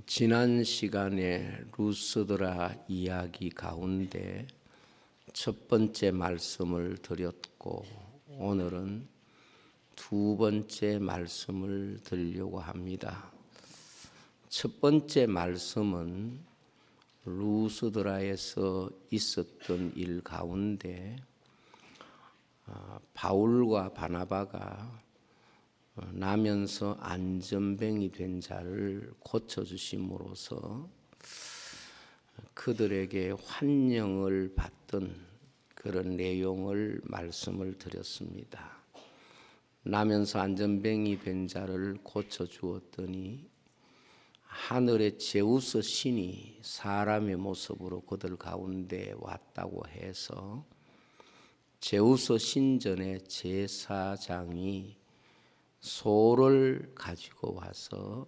지난 시간에 루스드라 이야기 가운데 첫 번째 말씀을 드렸고 오늘은 두 번째 말씀을 드리려고 합니다. 첫 번째 말씀은 루스드라에서 있었던 일 가운데 바울과 바나바가 나면서 안전뱅이 된 자를 고쳐주심으로써 그들에게 환영을 받던 그런 내용을 말씀을 드렸습니다. 나면서 안전뱅이 된 자를 고쳐주었더니 하늘의 제우스 신이 사람의 모습으로 그들 가운데 왔다고 해서 제우스 신전의 제사장이 소를 가지고 와서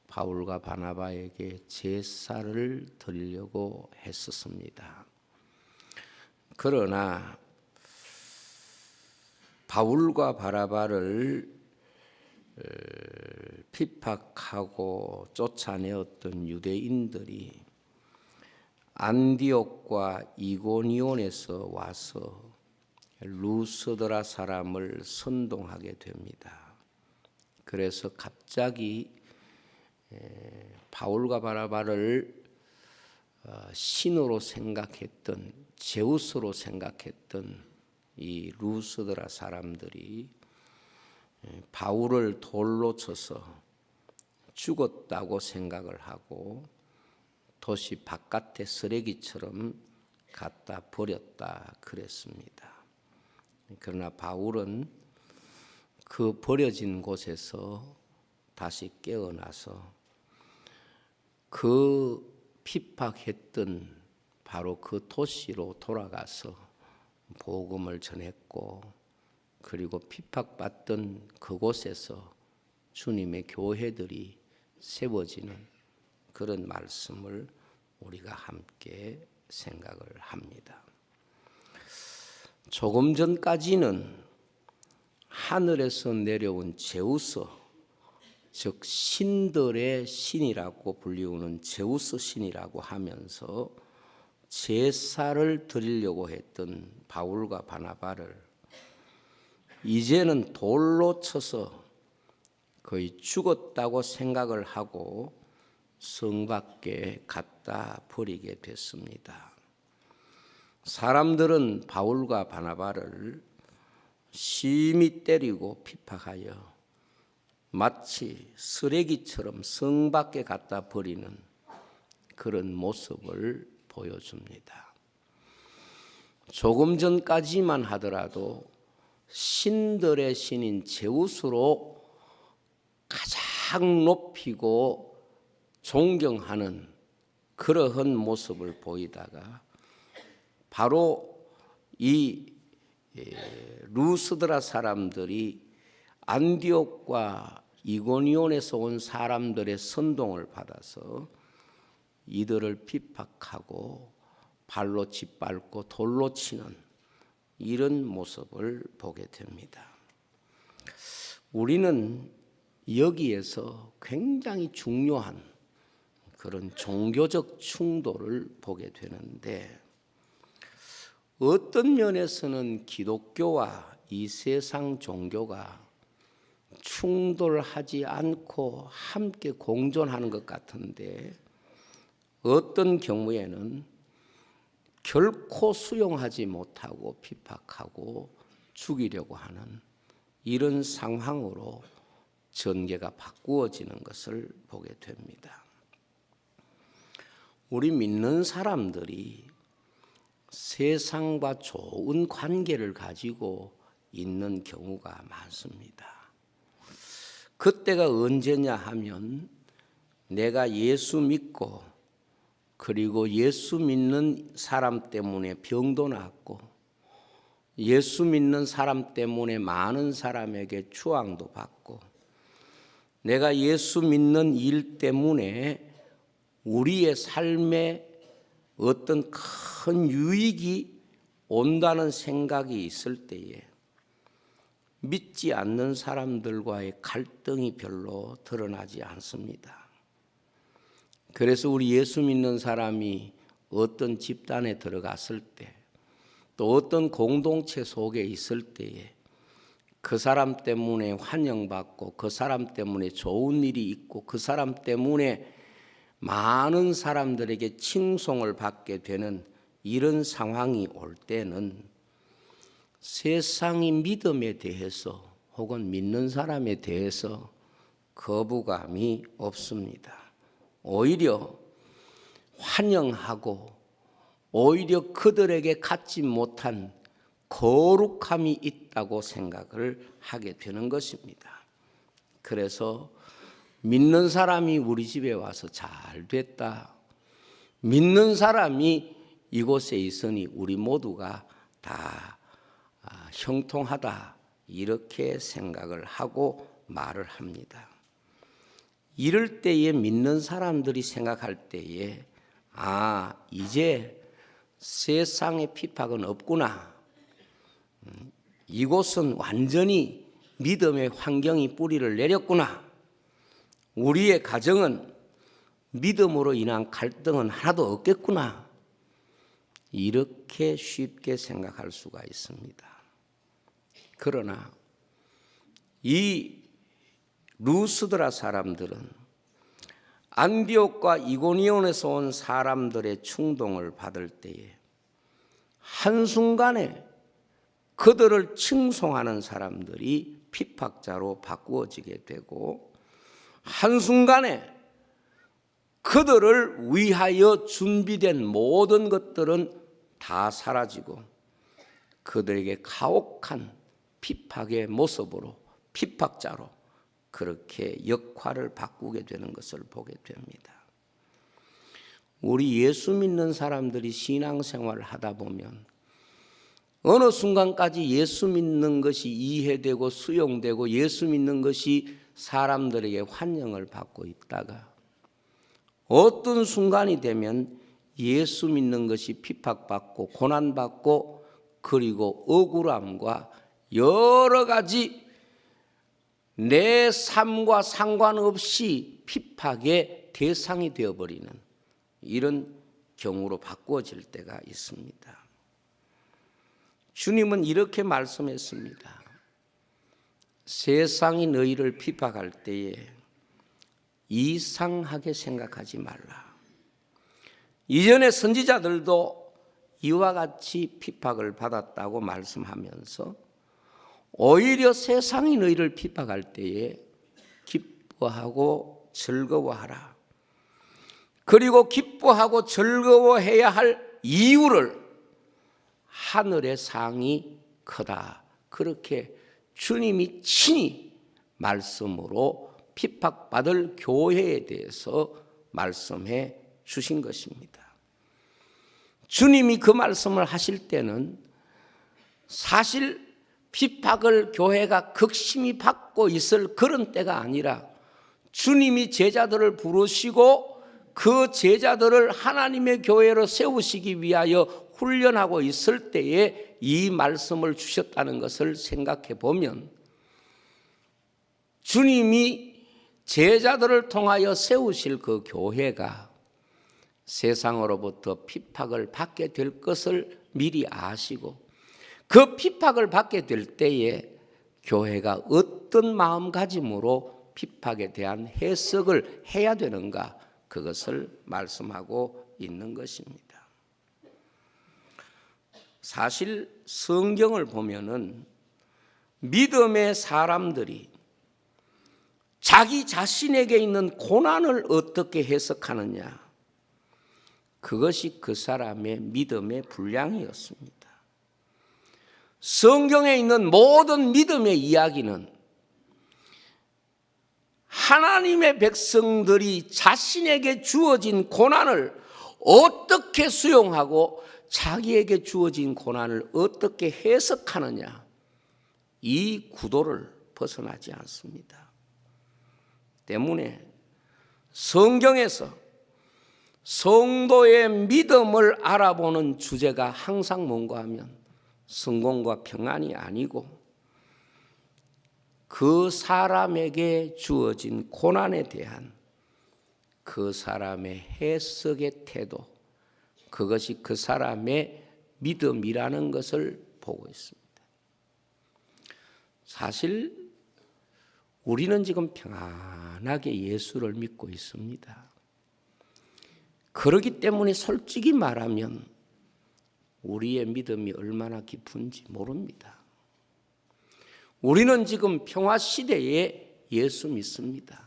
바울과 바나바에게 제사를 드리려고 했었습니다. 그러나 바울과 바나바를 핍박하고 쫓아내었던 유대인들이 안디옥과 이고니온에서 와서 루스드라 사람을 선동하게 됩니다. 그래서 갑자기 바울과 바나바를 신으로 생각했던, 제우스로 생각했던 이 루스드라 사람들이 바울을 돌로 쳐서 죽었다고 생각을 하고 도시 바깥에 쓰레기처럼 갖다 버렸다 그랬습니다. 그러나 바울은 그 버려진 곳에서 다시 깨어나서 그 핍박했던 바로 그 도시로 돌아가서 복음을 전했고, 그리고 핍박받던 그곳에서 주님의 교회들이 세워지는 그런 말씀을 우리가 함께 생각을 합니다. 조금 전까지는 하늘에서 내려온 제우스, 즉 신들의 신이라고 불리우는 제우스 신이라고 하면서 제사를 드리려고 했던 바울과 바나바를 이제는 돌로 쳐서 거의 죽었다고 생각을 하고 성 밖에 갖다 버리게 됐습니다. 사람들은 바울과 바나바를 심히 때리고 핍박하여 마치 쓰레기처럼 성 밖에 갖다 버리는 그런 모습을 보여줍니다. 조금 전까지만 하더라도 신들의 신인 제우스로 가장 높이고 존경하는 그러한 모습을 보이다가 바로 이 루스드라 사람들이 안디옥과 이고니온에서 온 사람들의 선동을 받아서 이들을 핍박하고 발로 짓밟고 돌로 치는 이런 모습을 보게 됩니다. 우리는 여기에서 굉장히 중요한 그런 종교적 충돌을 보게 되는데, 어떤 면에서는 기독교와 이 세상 종교가 충돌하지 않고 함께 공존하는 것 같은데, 어떤 경우에는 결코 수용하지 못하고 핍박하고 죽이려고 하는 이런 상황으로 전개가 바꾸어지는 것을 보게 됩니다. 우리 믿는 사람들이 세상과 좋은 관계를 가지고 있는 경우가 많습니다. 그때가 언제냐 하면 내가 예수 믿고 그리고 예수 믿는 사람 때문에 병도 낫고 예수 믿는 사람 때문에 많은 사람에게 추앙도 받고 내가 예수 믿는 일 때문에 우리의 삶에 어떤 큰 유익이 온다는 생각이 있을 때에 믿지 않는 사람들과의 갈등이 별로 드러나지 않습니다. 그래서 우리 예수 믿는 사람이 어떤 집단에 들어갔을 때, 또 어떤 공동체 속에 있을 때에 그 사람 때문에 환영받고 그 사람 때문에 좋은 일이 있고 그 사람 때문에 많은 사람들에게 칭송을 받게 되는 이런 상황이 올 때는 세상이 믿음에 대해서 혹은 믿는 사람에 대해서 거부감이 없습니다. 오히려 환영하고 오히려 그들에게 갖지 못한 거룩함이 있다고 생각을 하게 되는 것입니다. 그래서 믿는 사람이 우리 집에 와서 잘 됐다. 믿는 사람이 이곳에 있으니 우리 모두가 다 형통하다. 이렇게 생각을 하고 말을 합니다. 이럴 때에 믿는 사람들이 생각할 때에 이제 세상의 핍박은 없구나. 이곳은 완전히 믿음의 환경이 뿌리를 내렸구나. 우리의 가정은 믿음으로 인한 갈등은 하나도 없겠구나. 이렇게 쉽게 생각할 수가 있습니다. 그러나 이 루스드라 사람들은 안디옥과 이고니온에서 온 사람들의 충동을 받을 때에 한순간에 그들을 칭송하는 사람들이 핍박자로 바꾸어지게 되고 한순간에 그들을 위하여 준비된 모든 것들은 다 사라지고 그들에게 가혹한 핍박의 모습으로 핍박자로 그렇게 역할을 바꾸게 되는 것을 보게 됩니다. 우리 예수 믿는 사람들이 신앙생활을 하다 보면 어느 순간까지 예수 믿는 것이 이해되고 수용되고 예수 믿는 것이 사람들에게 환영을 받고 있다가 어떤 순간이 되면 예수 믿는 것이 핍박받고 고난받고 그리고 억울함과 여러 가지 내 삶과 상관없이 핍박의 대상이 되어버리는 이런 경우로 바꾸어질 때가 있습니다. 주님은 이렇게 말씀했습니다. 세상이 너희를 핍박할 때에 이상하게 생각하지 말라. 이전의 선지자들도 이와 같이 핍박을 받았다고 말씀하면서 오히려 세상이 너희를 핍박할 때에 기뻐하고 즐거워하라. 그리고 기뻐하고 즐거워해야 할 이유를 하늘의 상이 크다. 그렇게 주님이 친히 말씀으로 핍박받을 교회에 대해서 말씀해 주신 것입니다. 주님이 그 말씀을 하실 때는 사실 핍박을 교회가 극심히 받고 있을 그런 때가 아니라 주님이 제자들을 부르시고 그 제자들을 하나님의 교회로 세우시기 위하여 훈련하고 있을 때에 이 말씀을 주셨다는 것을 생각해 보면 주님이 제자들을 통하여 세우실 그 교회가 세상으로부터 핍박을 받게 될 것을 미리 아시고 그 핍박을 받게 될 때에 교회가 어떤 마음가짐으로 핍박에 대한 해석을 해야 되는가 그것을 말씀하고 있는 것입니다. 사실 성경을 보면은 믿음의 사람들이 자기 자신에게 있는 고난을 어떻게 해석하느냐 그것이 그 사람의 믿음의 분량이었습니다. 성경에 있는 모든 믿음의 이야기는 하나님의 백성들이 자신에게 주어진 고난을 어떻게 수용하고 자기에게 주어진 고난을 어떻게 해석하느냐 이 구도를 벗어나지 않습니다. 때문에 성경에서 성도의 믿음을 알아보는 주제가 항상 뭔가 하면 성공과 평안이 아니고 그 사람에게 주어진 고난에 대한 그 그 사람의 해석의 태도, 그것이 그 사람의 믿음이라는 것을 보고 있습니다. 사실 우리는 지금 평안하게 예수를 믿고 있습니다. 그렇기 때문에 솔직히 말하면 우리의 믿음이 얼마나 깊은지 모릅니다. 우리는 지금 평화 시대에 예수 믿습니다.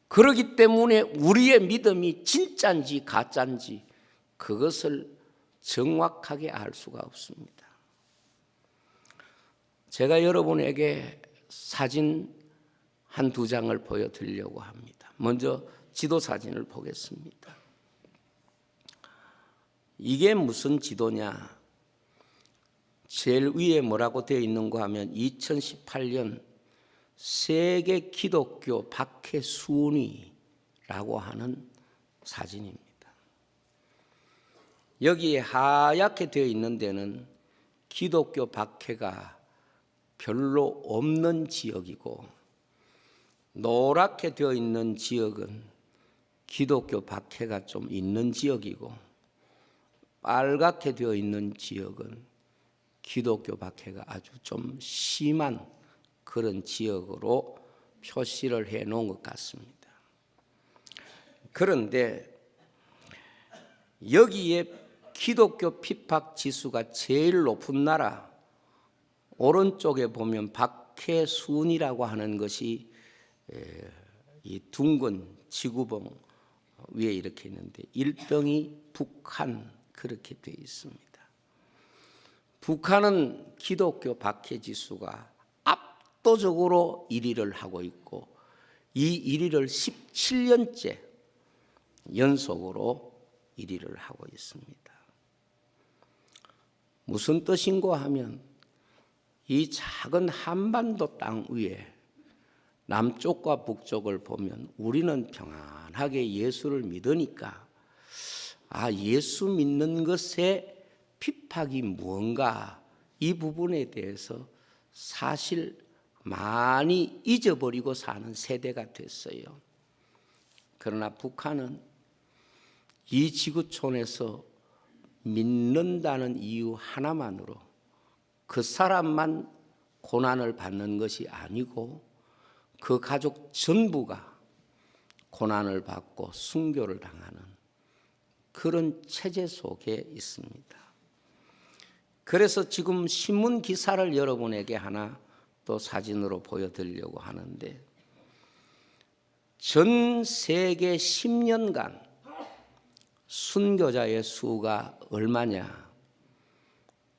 그렇기 때문에 우리의 믿음이 진짜인지 가짜인지 그것을 정확하게 알 수가 없습니다. 제가 여러분에게 사진 한두 장을 보여드리려고 합니다. 먼저 지도 사진을 보겠습니다. 이게 무슨 지도냐? 제일 위에 뭐라고 되어 있는가 하면 2018년 세계 기독교 박해 순위라고 하는 사진입니다. 여기에 하얗게 되어 있는 데는 기독교 박해가 별로 없는 지역이고, 노랗게 되어 있는 지역은 기독교 박해가 좀 있는 지역이고, 빨갛게 되어 있는 지역은 기독교 박해가 아주 좀 심한 그런 지역으로 표시를 해 놓은 것 같습니다. 그런데 여기에 기독교 핍박 지수가 제일 높은 나라, 오른쪽에 보면 박해순이라고 하는 것이 이 둥근 지구봉 위에 이렇게 있는데 1등이 북한, 그렇게 되어 있습니다. 북한은 기독교 박해 지수가 압도적으로 1위를 하고 있고, 이 1위를 17년째 연속으로 1위를 하고 있습니다. 무슨 뜻인고 하면 이 작은 한반도 땅 위에 남쪽과 북쪽을 보면 우리는 평안하게 예수를 믿으니까 예수 믿는 것에 핍박이 무언가, 이 부분에 대해서 사실 많이 잊어버리고 사는 세대가 됐어요. 그러나 북한은 이 지구촌에서 믿는다는 이유 하나만으로 그 사람만 고난을 받는 것이 아니고 그 가족 전부가 고난을 받고 순교를 당하는 그런 체제 속에 있습니다. 그래서 지금 신문 기사를 여러분에게 하나 또 사진으로 보여드리려고 하는데, 전 세계 10년간 순교자의 수가 얼마냐?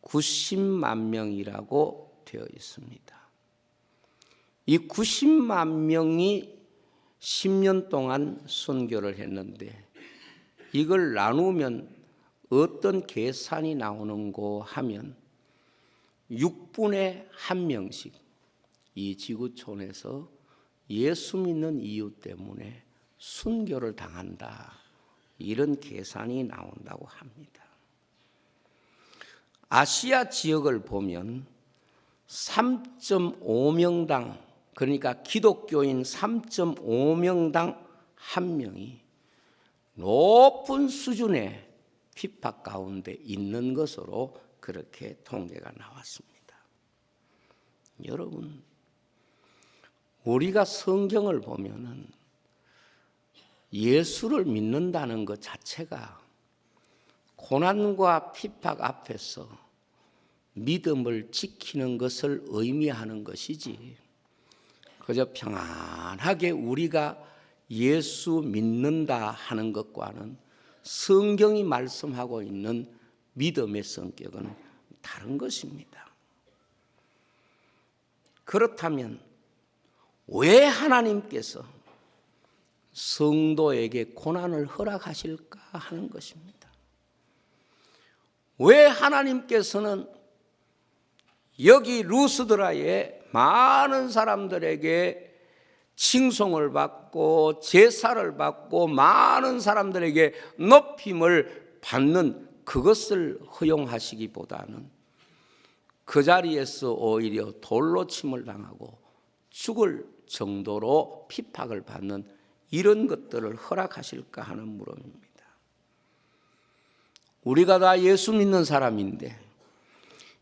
90만 명이라고 되어 있습니다. 이 90만 명이 10년 동안 순교를 했는데, 이걸 나누면 어떤 계산이 나오는고 하면 6분의 1명씩 이 지구촌에서 예수 믿는 이유 때문에 순교를 당한다, 이런 계산이 나온다고 합니다. 아시아 지역을 보면 3.5명당, 그러니까 기독교인 3.5명당 1명이 높은 수준의 핍박 가운데 있는 것으로 그렇게 통계가 나왔습니다. 여러분, 우리가 성경을 보면은 예수를 믿는다는 것 자체가 고난과 핍박 앞에서 믿음을 지키는 것을 의미하는 것이지, 그저 평안하게 우리가 예수 믿는다 하는 것과는 성경이 말씀하고 있는 믿음의 성격은 다른 것입니다. 그렇다면 왜 하나님께서 성도에게 고난을 허락하실까 하는 것입니다. 왜 하나님께서는 여기 루스드라의 많은 사람들에게 칭송을 받고 제사를 받고 많은 사람들에게 높임을 받는 그것을 허용하시기보다는 그 자리에서 오히려 돌로 침을 당하고 죽을 정도로 핍박을 받는 이런 것들을 허락하실까 하는 물음입니다. 우리가 다 예수 믿는 사람인데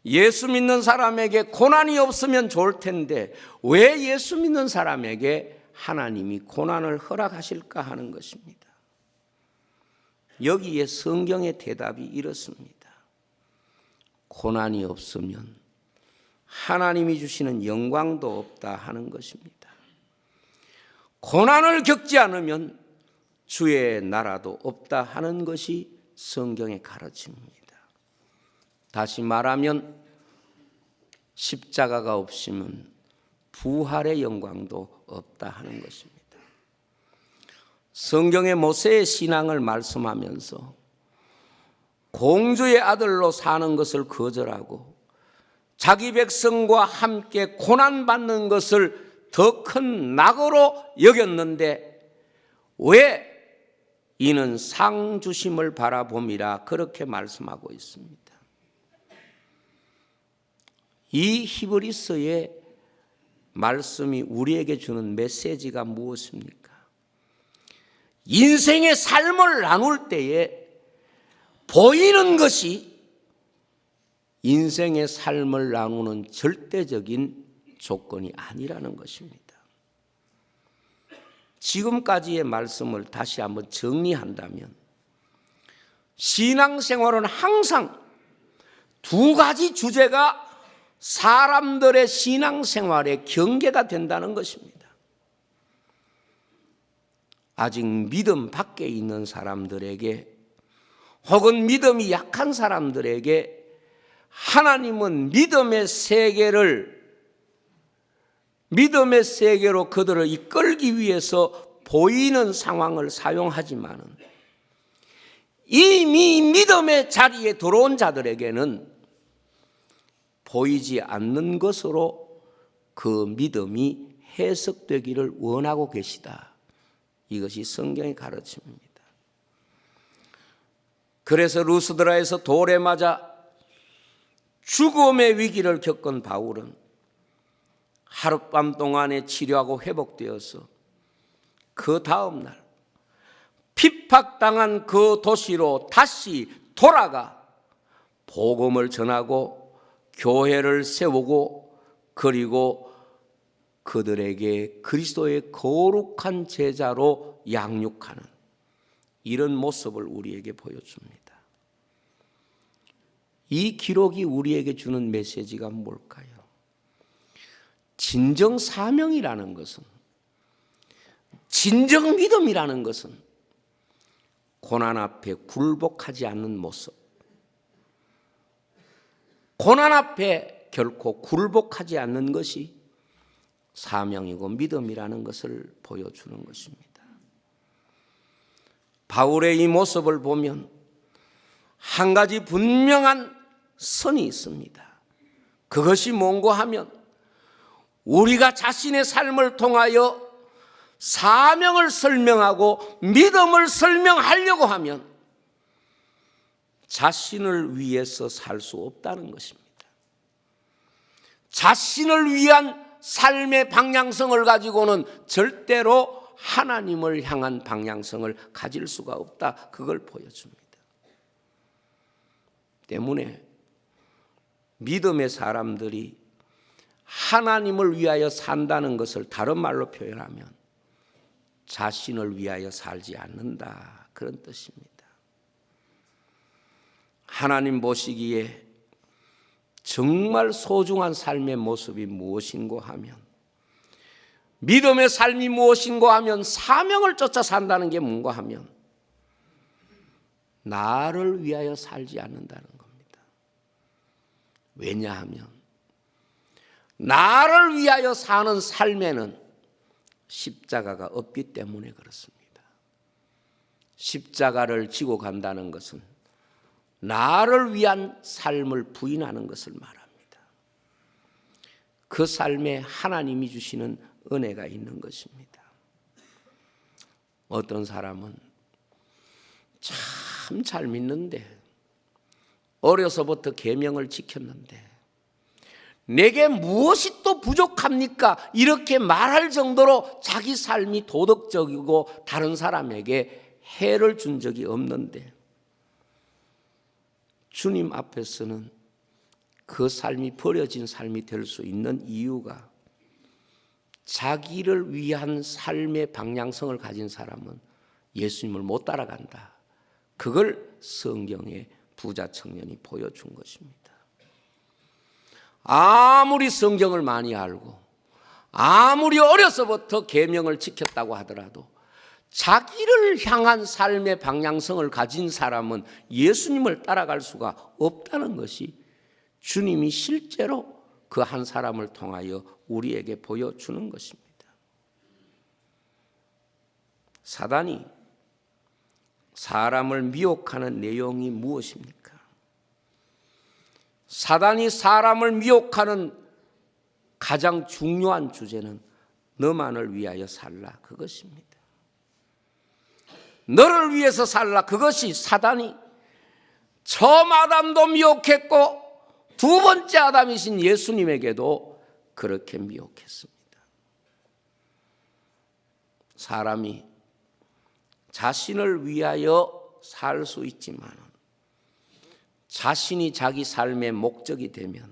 예수 믿는 사람에게 고난이 없으면 좋을 텐데 왜 예수 믿는 사람에게 하나님이 고난을 허락하실까 하는 것입니다. 여기에 성경의 대답이 이렇습니다. 고난이 없으면 하나님이 주시는 영광도 없다 하는 것입니다. 고난을 겪지 않으면 주의 나라도 없다 하는 것이 성경의 가르침입니다. 다시 말하면 십자가가 없으면 부활의 영광도 없다 하는 것입니다. 성경의 모세의 신앙을 말씀하면서 공주의 아들로 사는 것을 거절하고 자기 백성과 함께 고난받는 것을 더 큰 낙오로 여겼는데 왜 이는 상 주심을 바라봄이라 그렇게 말씀하고 있습니다. 이 히브리서의 말씀이 우리에게 주는 메시지가 무엇입니까? 인생의 삶을 나눌 때에 보이는 것이 인생의 삶을 나누는 절대적인 조건이 아니라는 것입니다. 지금까지의 말씀을 다시 한번 정리한다면 신앙생활은 항상 두 가지 주제가 사람들의 신앙생활의 경계가 된다는 것입니다. 아직 믿음 밖에 있는 사람들에게 혹은 믿음이 약한 사람들에게 하나님은 믿음의 세계로 그들을 이끌기 위해서 보이는 상황을 사용하지만 이미 믿음의 자리에 들어온 자들에게는 보이지 않는 것으로 그 믿음이 해석되기를 원하고 계시다. 이것이 성경의 가르침입니다. 그래서 루스드라에서 돌에 맞아 죽음의 위기를 겪은 바울은 하룻밤 동안에 치료하고 회복되어서 그 다음 날 핍박당한 그 도시로 다시 돌아가 복음을 전하고 교회를 세우고 그리고 그들에게 그리스도의 거룩한 제자로 양육하는 이런 모습을 우리에게 보여줍니다. 이 기록이 우리에게 주는 메시지가 뭘까요? 진정 사명이라는 것은, 진정 믿음이라는 것은 고난 앞에 굴복하지 않는 모습, 고난 앞에 결코 굴복하지 않는 것이 사명이고 믿음이라는 것을 보여주는 것입니다. 바울의 이 모습을 보면 한 가지 분명한 선이 있습니다. 그것이 뭔고 하면 우리가 자신의 삶을 통하여 사명을 설명하고 믿음을 설명하려고 하면 자신을 위해서 살 수 없다는 것입니다. 자신을 위한 삶의 방향성을 가지고는 절대로 하나님을 향한 방향성을 가질 수가 없다. 그걸 보여줍니다. 때문에 믿음의 사람들이 하나님을 위하여 산다는 것을 다른 말로 표현하면 자신을 위하여 살지 않는다. 그런 뜻입니다. 하나님 보시기에 정말 소중한 삶의 모습이 무엇인고 하면, 믿음의 삶이 무엇인고 하면, 사명을 쫓아 산다는 게 뭔가 하면 나를 위하여 살지 않는다는 겁니다. 왜냐하면 나를 위하여 사는 삶에는 십자가가 없기 때문에 그렇습니다. 십자가를 지고 간다는 것은 나를 위한 삶을 부인하는 것을 말합니다. 그 삶에 하나님이 주시는 은혜가 있는 것입니다. 어떤 사람은 참 잘 믿는데 어려서부터 계명을 지켰는데 내게 무엇이 또 부족합니까? 이렇게 말할 정도로 자기 삶이 도덕적이고 다른 사람에게 해를 준 적이 없는데 주님 앞에서는 그 삶이 버려진 삶이 될 수 있는 이유가 자기를 위한 삶의 방향성을 가진 사람은 예수님을 못 따라간다. 그걸 성경의 부자 청년이 보여준 것입니다. 아무리 성경을 많이 알고 아무리 어려서부터 계명을 지켰다고 하더라도 자기를 향한 삶의 방향성을 가진 사람은 예수님을 따라갈 수가 없다는 것이 주님이 실제로 그 한 사람을 통하여 우리에게 보여주는 것입니다. 사단이 사람을 미혹하는 내용이 무엇입니까? 사단이 사람을 미혹하는 가장 중요한 주제는 너만을 위하여 살라 그것입니다. 너를 위해서 살라 그것이 사단이 처음 아담도 미혹했고 두 번째 아담이신 예수님에게도 그렇게 미혹했습니다. 사람이 자신을 위하여 살 수 있지만 자신이 자기 삶의 목적이 되면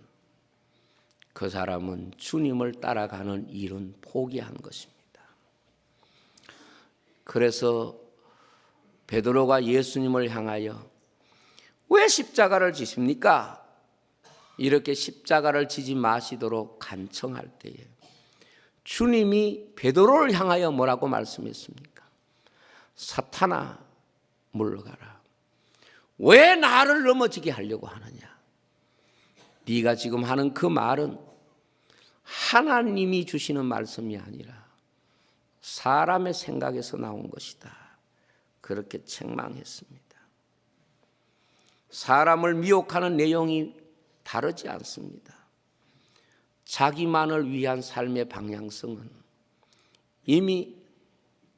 그 사람은 주님을 따라가는 일은 포기한 것입니다. 그래서 베드로가 예수님을 향하여 왜 십자가를 지십니까? 이렇게 십자가를 지지 마시도록 간청할 때에 주님이 베드로를 향하여 뭐라고 말씀했습니까? 사탄아 물러가라. 왜 나를 넘어지게 하려고 하느냐? 네가 지금 하는 그 말은 하나님이 주시는 말씀이 아니라 사람의 생각에서 나온 것이다. 그렇게 책망했습니다. 사람을 미혹하는 내용이 다르지 않습니다. 자기만을 위한 삶의 방향성은 이미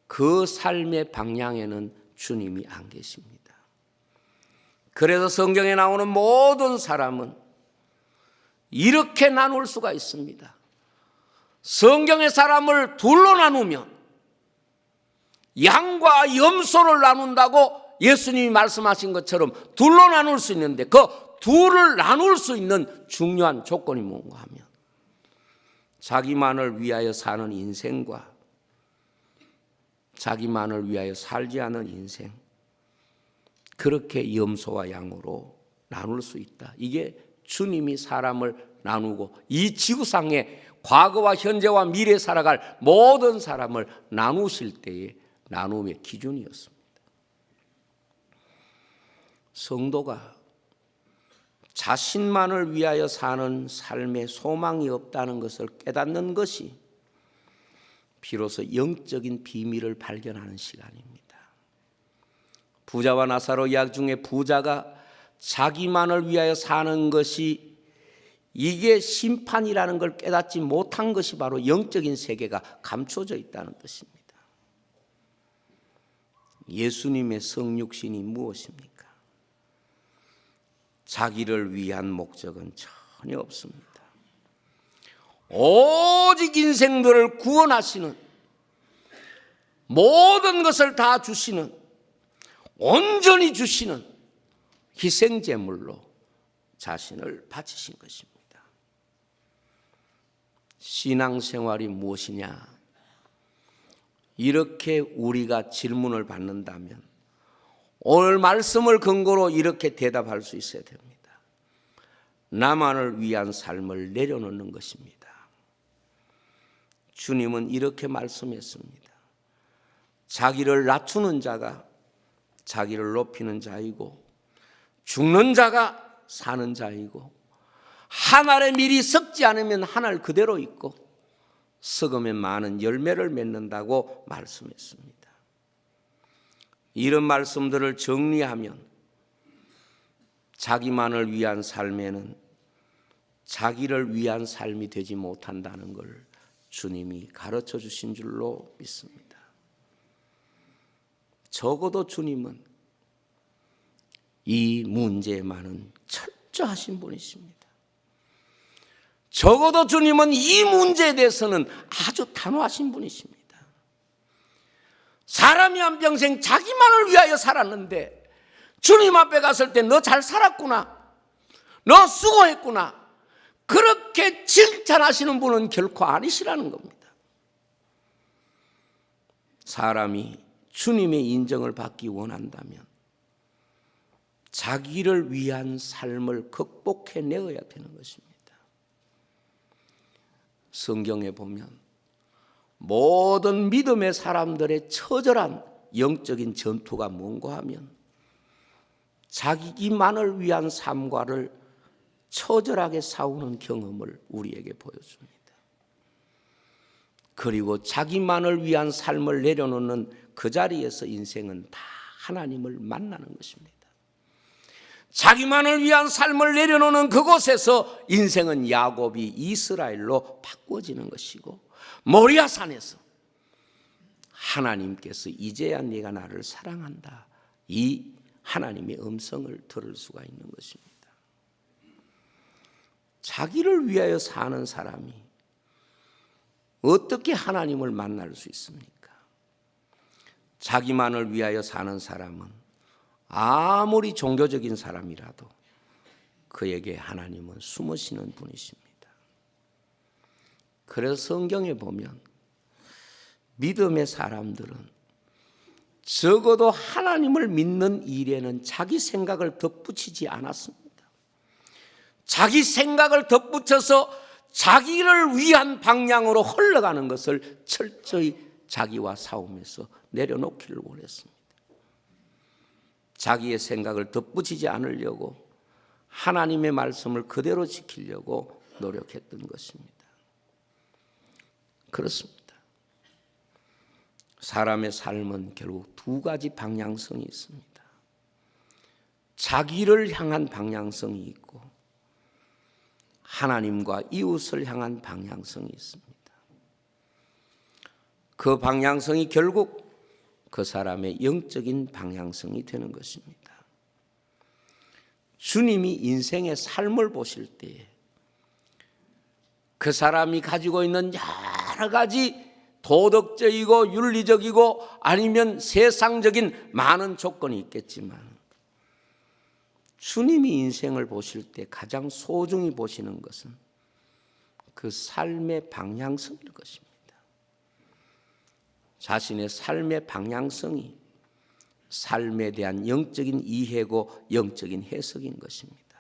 그 삶의 방향에는 주님이 안 계십니다. 그래서 성경에 나오는 모든 사람은 이렇게 나눌 수가 있습니다. 성경의 사람을 둘로 나누면 양과 염소를 나눈다고 예수님이 말씀하신 것처럼 둘로 나눌 수 있는데 그 둘을 나눌 수 있는 중요한 조건이 뭔가 하면 자기만을 위하여 사는 인생과 자기만을 위하여 살지 않은 인생, 그렇게 염소와 양으로 나눌 수 있다. 이게 주님이 사람을 나누고 이 지구상에 과거와 현재와 미래에 살아갈 모든 사람을 나누실 때의 나눔의 기준이었습니다. 성도가 자신만을 위하여 사는 삶에 소망이 없다는 것을 깨닫는 것이 비로소 영적인 비밀을 발견하는 시간입니다. 부자와 나사로 이야기 중에 부자가 자기만을 위하여 사는 것이 이게 심판이라는 걸 깨닫지 못한 것이 바로 영적인 세계가 감춰져 있다는 뜻입니다. 예수님의 성육신이 무엇입니까? 자기를 위한 목적은 전혀 없습니다. 오직 인생들을 구원하시는, 모든 것을 다 주시는, 온전히 주시는 희생제물로 자신을 바치신 것입니다. 신앙생활이 무엇이냐? 이렇게 우리가 질문을 받는다면 오늘 말씀을 근거로 이렇게 대답할 수 있어야 됩니다. 나만을 위한 삶을 내려놓는 것입니다. 주님은 이렇게 말씀했습니다. 자기를 낮추는 자가 자기를 높이는 자이고 죽는 자가 사는 자이고 한 알의 밀이 썩지 않으면 한 알 그대로 있고 썩으면 많은 열매를 맺는다고 말씀했습니다. 이런 말씀들을 정리하면 자기만을 위한 삶에는 자기를 위한 삶이 되지 못한다는 걸 주님이 가르쳐 주신 줄로 믿습니다. 적어도 주님은 이 문제에만은 철저하신 분이십니다. 적어도 주님은 이 문제에 대해서는 아주 단호하신 분이십니다. 사람이 한평생 자기만을 위하여 살았는데 주님 앞에 갔을 때 너 잘 살았구나, 너 수고했구나, 그렇게 칭찬하시는 분은 결코 아니시라는 겁니다. 사람이 주님의 인정을 받기 원한다면 자기를 위한 삶을 극복해내어야 되는 것입니다. 성경에 보면 모든 믿음의 사람들의 처절한 영적인 전투가 뭔가 하면 자기만을 위한 삶과를 처절하게 싸우는 경험을 우리에게 보여줍니다. 그리고 자기만을 위한 삶을 내려놓는 그 자리에서 인생은 다 하나님을 만나는 것입니다. 자기만을 위한 삶을 내려놓는 그곳에서 인생은 야곱이 이스라엘로 바꿔지는 것이고, 모리아산에서 하나님께서 이제야 네가 나를 사랑한다, 이 하나님의 음성을 들을 수가 있는 것입니다. 자기를 위하여 사는 사람이 어떻게 하나님을 만날 수 있습니까? 자기만을 위하여 사는 사람은 아무리 종교적인 사람이라도 그에게 하나님은 숨으시는 분이십니다. 그래서 성경에 보면 믿음의 사람들은 적어도 하나님을 믿는 일에는 자기 생각을 덧붙이지 않았습니다. 자기 생각을 덧붙여서 자기를 위한 방향으로 흘러가는 것을 철저히 자기와 싸우면서 내려놓기를 원했습니다. 자기의 생각을 덧붙이지 않으려고 하나님의 말씀을 그대로 지키려고 노력했던 것입니다. 그렇습니다. 사람의 삶은 결국 두 가지 방향성이 있습니다. 자기를 향한 방향성이 있고 하나님과 이웃을 향한 방향성이 있습니다. 그 방향성이 결국 그 사람의 영적인 방향성이 되는 것입니다. 주님이 인생의 삶을 보실 때에 그 사람이 가지고 있는 여러 가지 도덕적이고 윤리적이고 아니면 세상적인 많은 조건이 있겠지만 주님이 인생을 보실 때 가장 소중히 보시는 것은 그 삶의 방향성일 것입니다. 자신의 삶의 방향성이 삶에 대한 영적인 이해고 영적인 해석인 것입니다.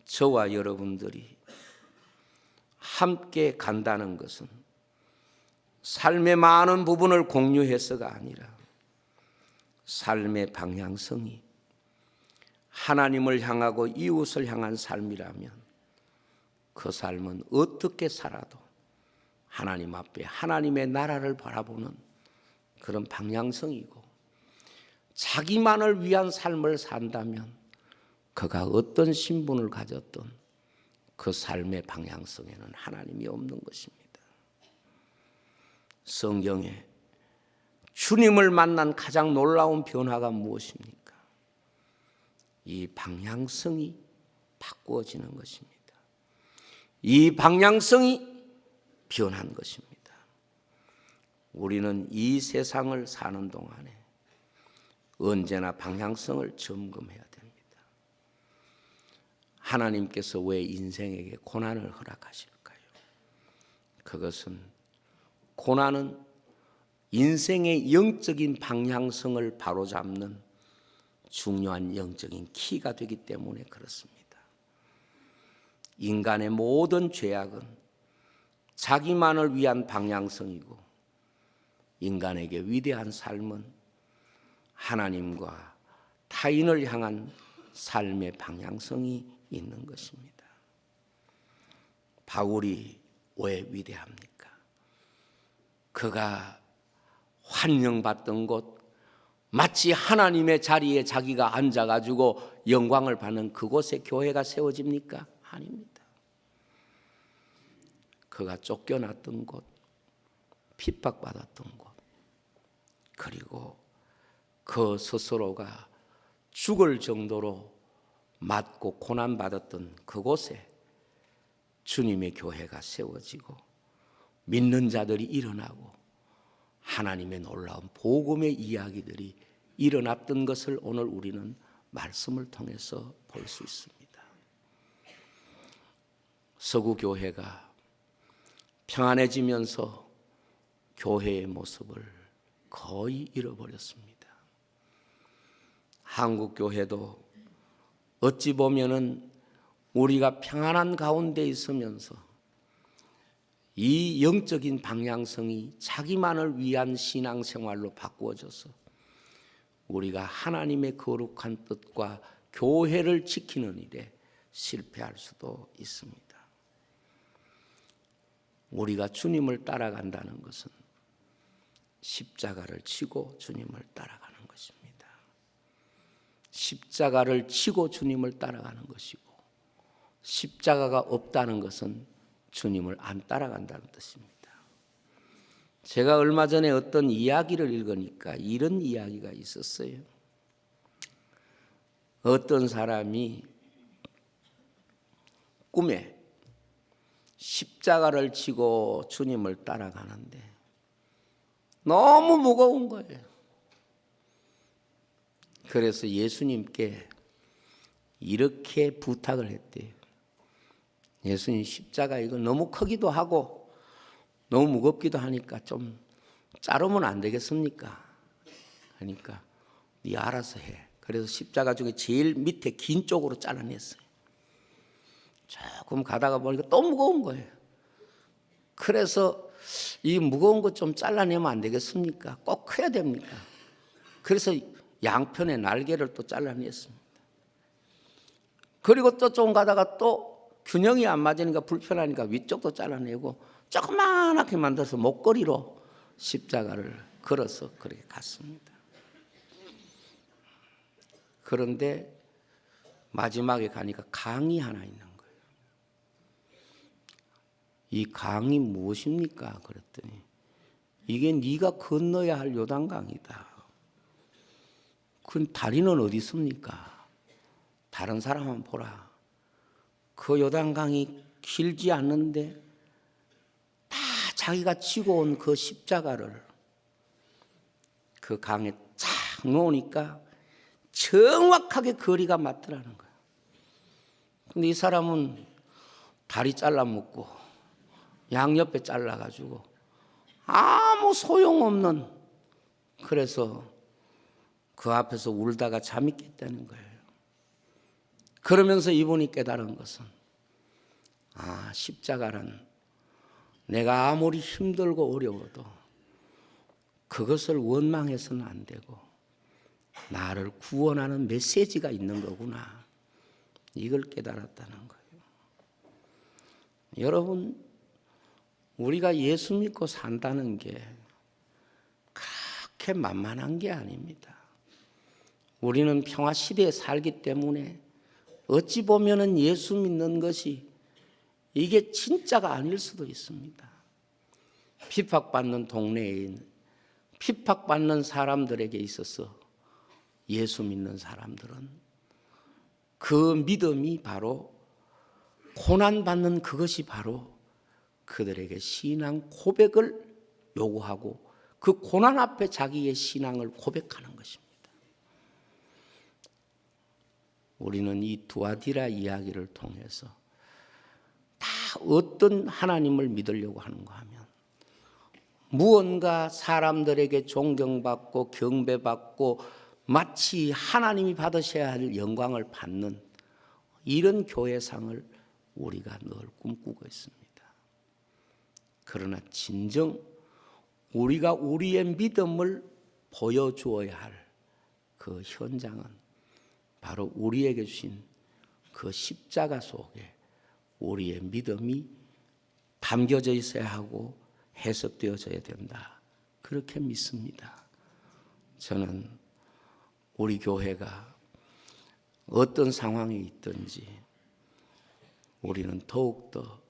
저와 여러분들이 함께 간다는 것은 삶의 많은 부분을 공유해서가 아니라 삶의 방향성이 하나님을 향하고 이웃을 향한 삶이라면 그 삶은 어떻게 살아도 하나님 앞에 하나님의 나라를 바라보는 그런 방향성이고, 자기만을 위한 삶을 산다면 그가 어떤 신분을 가졌던 그 삶의 방향성에는 하나님이 없는 것입니다. 성경에 주님을 만난 가장 놀라운 변화가 무엇입니까? 이 방향성이 바꾸어지는 것입니다. 이 방향성이 변한 것입니다. 우리는 이 세상을 사는 동안에 언제나 방향성을 점검해야 됩니다. 하나님께서 왜 인생에게 고난을 허락하실까요? 그것은 고난은 인생의 영적인 방향성을 바로잡는 중요한 영적인 키가 되기 때문에 그렇습니다. 인간의 모든 죄악은 자기만을 위한 방향성이고, 인간에게 위대한 삶은 하나님과 타인을 향한 삶의 방향성이 있는 것입니다. 바울이 왜 위대합니까? 그가 환영받던 곳, 마치 하나님의 자리에 자기가 앉아가지고 영광을 받는 그곳에 교회가 세워집니까? 아닙니다. 그가 쫓겨났던 곳, 핍박받았던 곳, 그리고 그 스스로가 죽을 정도로 맞고 고난받았던 그곳에 주님의 교회가 세워지고 믿는 자들이 일어나고 하나님의 놀라운 복음의 이야기들이 일어났던 것을 오늘 우리는 말씀을 통해서 볼 수 있습니다. 서구 교회가 평안해지면서 교회의 모습을 거의 잃어버렸습니다. 한국 교회도 어찌 보면은 우리가 평안한 가운데 있으면서 이 영적인 방향성이 자기만을 위한 신앙생활로 바꾸어져서 우리가 하나님의 거룩한 뜻과 교회를 지키는 일에 실패할 수도 있습니다. 우리가 주님을 따라간다는 것은 십자가를 지고 주님을 따라가는 것입니다. 십자가를 지고 주님을 따라가는 것이고 십자가가 없다는 것은 주님을 안 따라간다는 뜻입니다. 제가 얼마 전에 어떤 이야기를 읽으니까 이런 이야기가 있었어요. 어떤 사람이 꿈에 십자가를 지고 주님을 따라가는데 너무 무거운 거예요. 그래서 예수님께 이렇게 부탁을 했대요. 예수님, 십자가 이거 너무 크기도 하고 너무 무겁기도 하니까 좀 자르면 안 되겠습니까? 그러니까 네 알아서 해. 그래서 십자가 중에 제일 밑에 긴 쪽으로 잘라냈어요. 조금 가다가 보니까 또 무거운 거예요. 그래서 이 무거운 거 좀 잘라내면 안 되겠습니까? 꼭 커야 됩니까? 그래서 양편의 날개를 또 잘라냈습니다. 그리고 또 조금 가다가 또 균형이 안 맞으니까 불편하니까 위쪽도 잘라내고 조그맣게 만들어서 목걸이로 십자가를 걸어서 그렇게 갔습니다. 그런데 마지막에 가니까 강이 하나 있는 거예요. 이 강이 무엇입니까? 그랬더니 이게 네가 건너야 할 요단강이다. 그 다리는 어디 있습니까? 다른 사람 한번 보라. 그 요단강이 길지 않는데 다 자기가 지고 온 그 십자가를 그 강에 착 놓으니까 정확하게 거리가 맞더라는 거예요. 근데 이 사람은 다리 잘라 묶고 양옆에 잘라가지고 아무 소용없는, 그래서 그 앞에서 울다가 잠이 깼다는 거예요. 그러면서 이분이 깨달은 것은 십자가는 내가 아무리 힘들고 어려워도 그것을 원망해서는 안 되고 나를 구원하는 메시지가 있는 거구나. 이걸 깨달았다는 거예요. 여러분, 우리가 예수 믿고 산다는 게 그렇게 만만한 게 아닙니다. 우리는 평화 시대에 살기 때문에 어찌 보면은 예수 믿는 것이 이게 진짜가 아닐 수도 있습니다. 핍박받는 동네에 핍박받는 사람들에게 있어서 예수 믿는 사람들은 그 믿음이 바로 고난받는 그것이 바로 그들에게 신앙 고백을 요구하고 그 고난 앞에 자기의 신앙을 고백하는 것입니다. 우리는 이 두아디라 이야기를 통해서 다 어떤 하나님을 믿으려고 하는가 하면 무언가 사람들에게 존경받고 경배받고 마치 하나님이 받으셔야 할 영광을 받는 이런 교회상을 우리가 늘 꿈꾸고 있습니다. 그러나 진정 우리가 우리의 믿음을 보여주어야 할 그 현장은 바로 우리에게 주신 그 십자가 속에 우리의 믿음이 담겨져 있어야 하고 해석되어져야 된다. 그렇게 믿습니다. 저는 우리 교회가 어떤 상황에 있든지 우리는 더욱더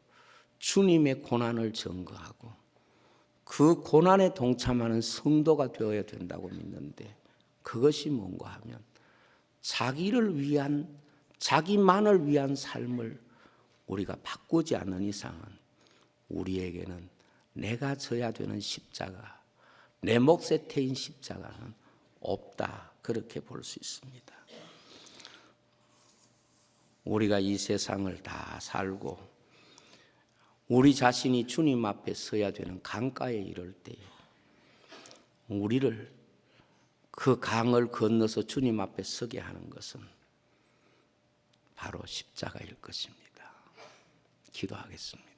주님의 고난을 증거하고 그 고난에 동참하는 성도가 되어야 된다고 믿는데, 그것이 뭔가 하면 자기를 위한, 자기만을 위한 삶을 우리가 바꾸지 않는 이상은 우리에게는 내가 져야 되는 십자가, 내 몫에 태인 십자가는 없다, 그렇게 볼 수 있습니다. 우리가 이 세상을 다 살고 우리 자신이 주님 앞에 서야 되는 강가에 이를 때에 우리를 그 강을 건너서 주님 앞에 서게 하는 것은 바로 십자가일 것입니다. 기도하겠습니다.